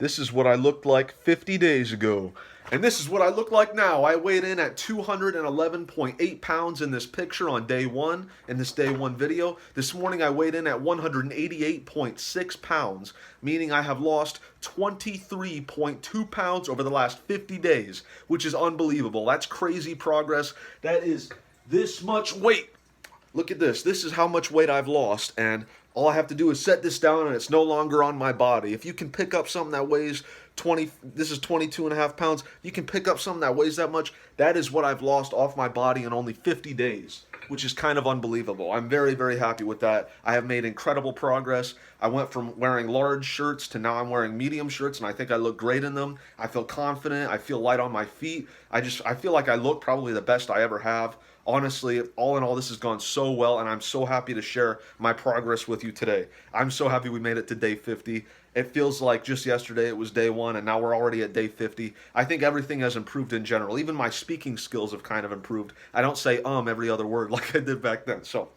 This is what I looked like 50 days ago. And this is what I look like now. I weighed in at 211.8 pounds in this picture on day one, in this day one video. This morning I weighed in at 188.6 pounds, meaning I have lost 23.2 pounds over the last 50 days, which is unbelievable. That's crazy progress. That is this much weight. Look at this. This is how much weight I've lost, and all I have to do is set this down and it's no longer on my body. If you can pick up something that weighs 20, this is 22 and a half pounds, you can pick up something that weighs that much, that is what I've lost off my body in only 50 days, which is kind of unbelievable. I'm very, very happy with that. I have made incredible progress. I went from wearing large shirts to now I'm wearing medium shirts, and I think I look great in them. I feel confident. I feel light on my feet. I feel like I look probably the best I ever have. Honestly, all in all, this has gone so well, and I'm so happy to share my progress with you today. I'm so happy we made it to day 50. It feels like just yesterday it was day one, and now we're already at day 50. I think everything has improved in general. Even my speaking skills have kind of improved. I don't say every other word like I did back then. So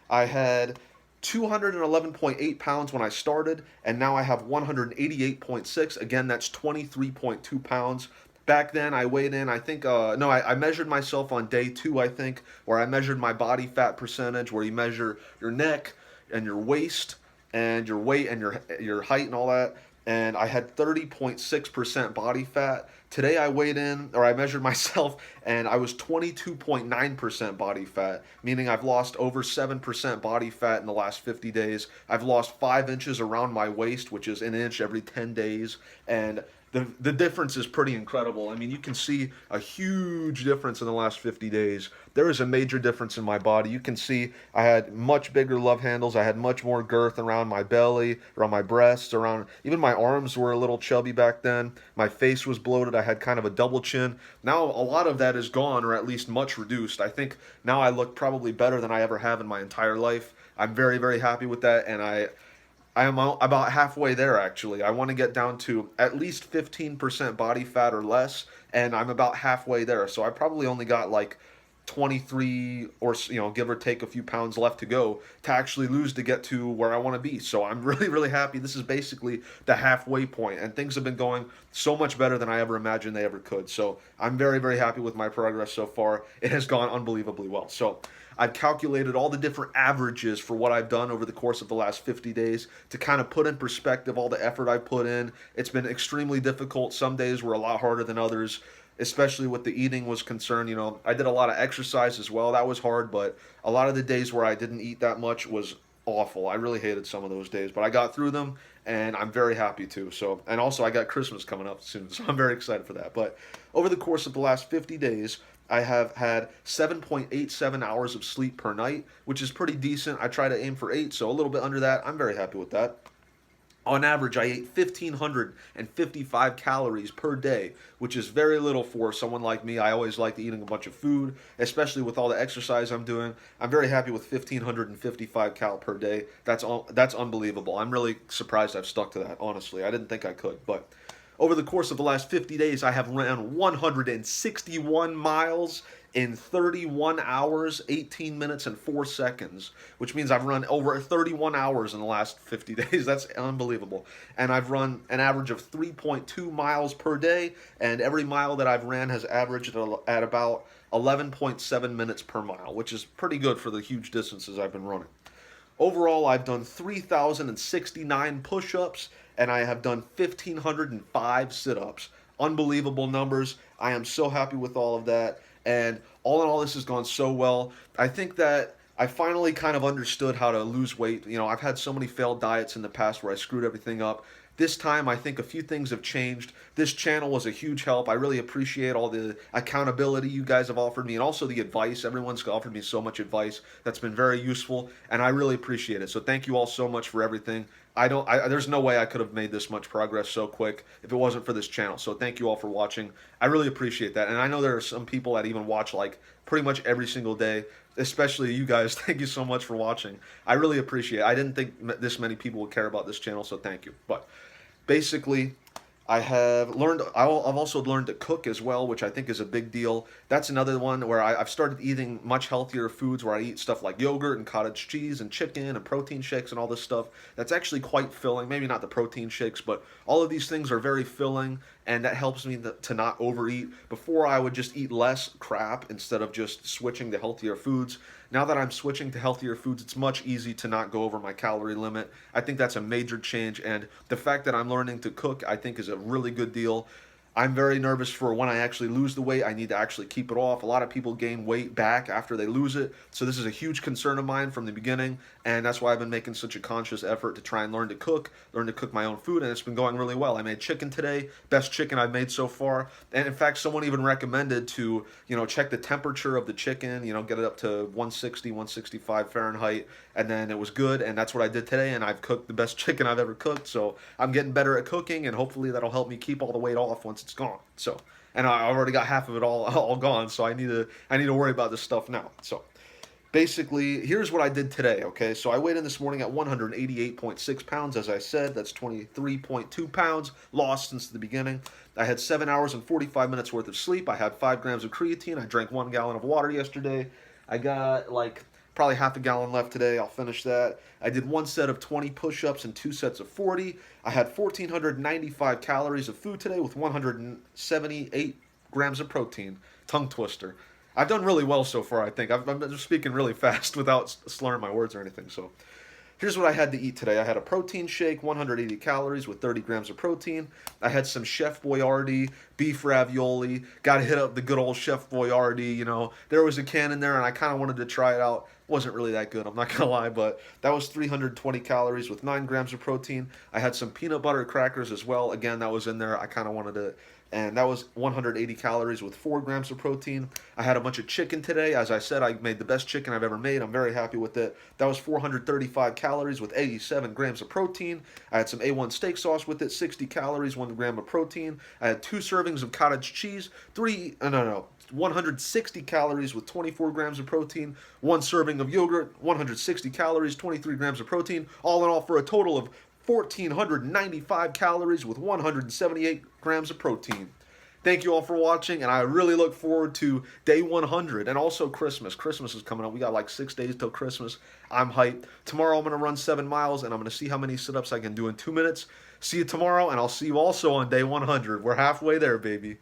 I had 211.8 pounds when I started, and now I have 188.6. Again, that's 23.2 pounds. Back then, I weighed in, I think, no, I measured myself on day two, I think, where I measured my body fat percentage, where you measure your neck and your waist and your weight and your height and all that. And I had 30.6% body fat. Today I weighed in, or I measured myself, and I was 22.9% body fat, meaning I've lost over 7% body fat in the last 50 days. I've lost 5 inches around my waist, which is an inch every 10 days. And the difference is pretty incredible. I mean, you can see a huge difference in the last 50 days. There is a major difference in my body. You can see I had much bigger love handles. I had much more girth around my belly, around my breasts, around even my arms were a little chubby back then. My face was bloated. I had kind of a double chin. Now a lot of that is gone, or at least much reduced. I think now I look probably better than I ever have in my entire life. I'm very, very happy with that, and I am about halfway there, actually. I want to get down to at least 15% body fat or less, and I'm about halfway there. So I probably only got like 23 or, give or take a few pounds left to go to actually lose to get to where I want to be. So I'm really, really happy. This is basically the halfway point, and things have been going so much better than I ever imagined they ever could. So I'm very, very happy with my progress so far. It has gone unbelievably well. So I've calculated all the different averages for what I've done over the course of the last 50 days to kind of put in perspective all the effort I've put in. It's been extremely difficult. Some days were a lot harder than others, especially with the eating was concerned. I did a lot of exercise as well. That was hard, but a lot of the days where I didn't eat that much was awful. I really hated some of those days, but I got through them, and I'm very happy too. So, and also I got Christmas coming up soon, so I'm very excited for that. But over the course of the last 50 days, I have had 7.87 hours of sleep per night, which is pretty decent. I try to aim for 8, so a little bit under that. I'm very happy with that. On average, I ate 1,555 calories per day, which is very little for someone like me. I always like eating a bunch of food, especially with all the exercise I'm doing. I'm very happy with 1,555 cal per day. That's unbelievable. I'm really surprised I've stuck to that, honestly. I didn't think I could, but over the course of the last 50 days, I have ran 161 miles in 31 hours, 18 minutes, and 4 seconds, which means I've run over 31 hours in the last 50 days. That's unbelievable. And I've run an average of 3.2 miles per day, and every mile that I've ran has averaged at about 11.7 minutes per mile, which is pretty good for the huge distances I've been running. Overall, I've done 3,069 push-ups, and I have done 1,505 sit-ups. Unbelievable numbers. I am so happy with all of that. And all in all, this has gone so well. I think that I finally kind of understood how to lose weight. I've had so many failed diets in the past where I screwed everything up. This time, I think a few things have changed. This channel was a huge help. I really appreciate all the accountability you guys have offered me, and also the advice. Everyone's offered me so much advice that's been very useful, and I really appreciate it. So thank you all so much for everything. There's no way I could have made this much progress so quick if it wasn't for this channel. So thank you all for watching. I really appreciate that. And I know there are some people that even watch like pretty much every single day, especially you guys. Thank you so much for watching. I really appreciate it. I didn't think this many people would care about this channel, so thank you. But basically, I've also learned to cook as well, which I think is a big deal. That's another one where I've started eating much healthier foods where I eat stuff like yogurt and cottage cheese and chicken and protein shakes and all this stuff. That's actually quite filling. Maybe not the protein shakes, but all of these things are very filling, and that helps me to not overeat. Before, I would just eat less crap instead of just switching to healthier foods. Now that I'm switching to healthier foods, it's much easy to not go over my calorie limit. I think that's a major change, and the fact that I'm learning to cook, I think, is a really good deal. I'm very nervous for when I actually lose the weight. I need to actually keep it off. A lot of people gain weight back after they lose it. So this is a huge concern of mine from the beginning. And that's why I've been making such a conscious effort to try and learn to cook my own food. And it's been going really well. I made chicken today, best chicken I've made so far. And in fact, someone even recommended to, check the temperature of the chicken, get it up to 160, 165 Fahrenheit. And then it was good. And that's what I did today. And I've cooked the best chicken I've ever cooked. So I'm getting better at cooking. And hopefully that'll help me keep all the weight off once it's gone. So, and I already got half of it all gone. So I need to worry about this stuff now. So basically, here's what I did today, okay? So I weighed in this morning at 188.6 pounds, as I said. That's 23.2 pounds lost since the beginning. I had 7 hours and 45 minutes worth of sleep. I had 5 grams of creatine. I drank 1 gallon of water yesterday. I got probably half a gallon left today. I'll finish that. I did 1 set of 20 push-ups and 2 sets of 40. I had 1,495 calories of food today with 178 grams of protein. Tongue twister. I've done really well so far, I think. I'm just speaking really fast without slurring my words or anything. So here's what I had to eat today. I had a protein shake, 180 calories with 30 grams of protein. I had some Chef Boyardee beef ravioli. Got to hit up the good old Chef Boyardee. There was a can in there, and I kind of wanted to try it out. Wasn't really that good, I'm not gonna lie, but that was 320 calories with 9 grams of protein. I had some peanut butter crackers as well. Again, that was in there. I kind of wanted to, and that was 180 calories with 4 grams of protein. I had a bunch of chicken today. As I said, I made the best chicken I've ever made. I'm very happy with it. That was 435 calories with 87 grams of protein. I had some A1 steak sauce with it, 60 calories, 1 gram of protein. I had 2 servings of cottage cheese, 160 calories with 24 grams of protein, 1 serving of yogurt, 160 calories, 23 grams of protein, all in all for a total of 1,495 calories with 178 grams of protein. Thank you all for watching, and I really look forward to day 100 and also Christmas. Christmas is coming up. We got 6 days till Christmas. I'm hyped. Tomorrow I'm going to run 7 miles, and I'm going to see how many sit-ups I can do in 2 minutes. See you tomorrow, and I'll see you also on day 100. We're halfway there, baby.